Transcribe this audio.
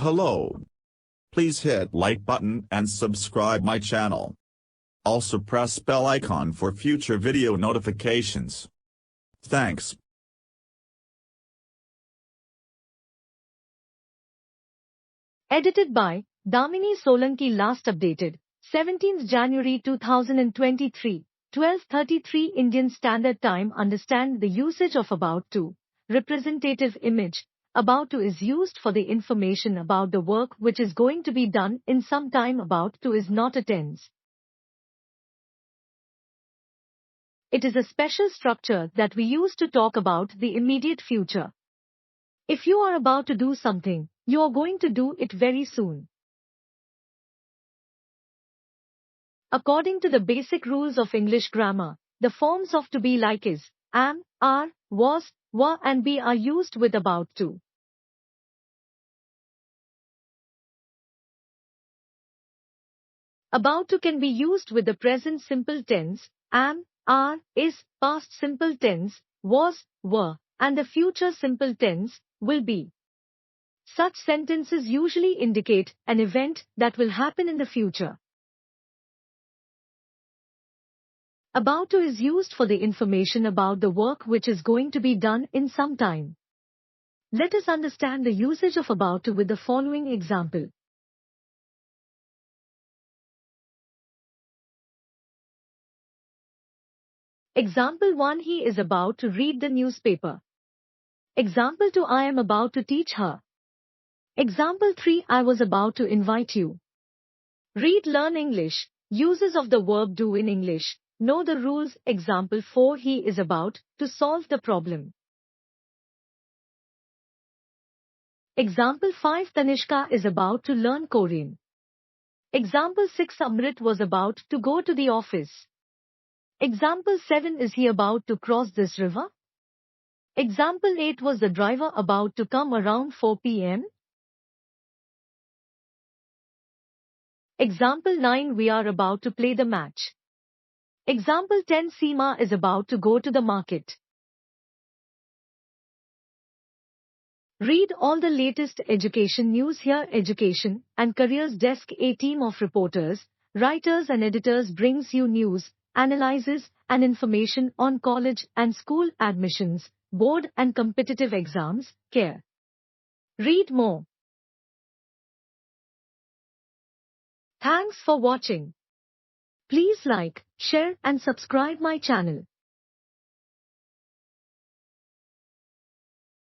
Hello. Please hit like button and subscribe my channel. Also press bell icon for future video notifications. Thanks. Edited by Damini Solanki Last Updated, 17th January 2023, 12:33 Indian Standard Time. Understand the usage of about to. Representative image. About to is used for the information about the work which is going to be done in some time. About to is not a tense. It is a special structure that we use to talk about the immediate future. If you are about to do something, you are going to do it very soon. According to the basic rules of English grammar, the forms of to be like is, am, are, was, were and be are used with about to. About to can be used with the present simple tense, am, are, is, past simple tense, was, were, and the future simple tense, will be. Such sentences usually indicate an event that will happen in the future. About to is used for the information about the work which is going to be done in some time. Let us understand the usage of about to with the following example. Example 1. He is about to read the newspaper. Example 2. I am about to teach her. Example 3. I was about to invite you. Read, learn English. Uses of the verb do in English. Know the rules. Example 4. He is about to solve the problem. Example 5. Tanishka is about to learn Korean. Example 6. Amrit was about to go to the office. Example 7. Is he about to cross this river? Example 8. Was the driver about to come around 4 p.m.? Example 9. We are about to play the match. Example 10. Seema is about to go to the market. Read all the latest education news here. Education and Careers Desk, a team of reporters, writers and editors brings you news, analysis and information on college and school admissions, board and competitive exams. Care. Read more. Thanks for watching. Please like, share and subscribe my channel.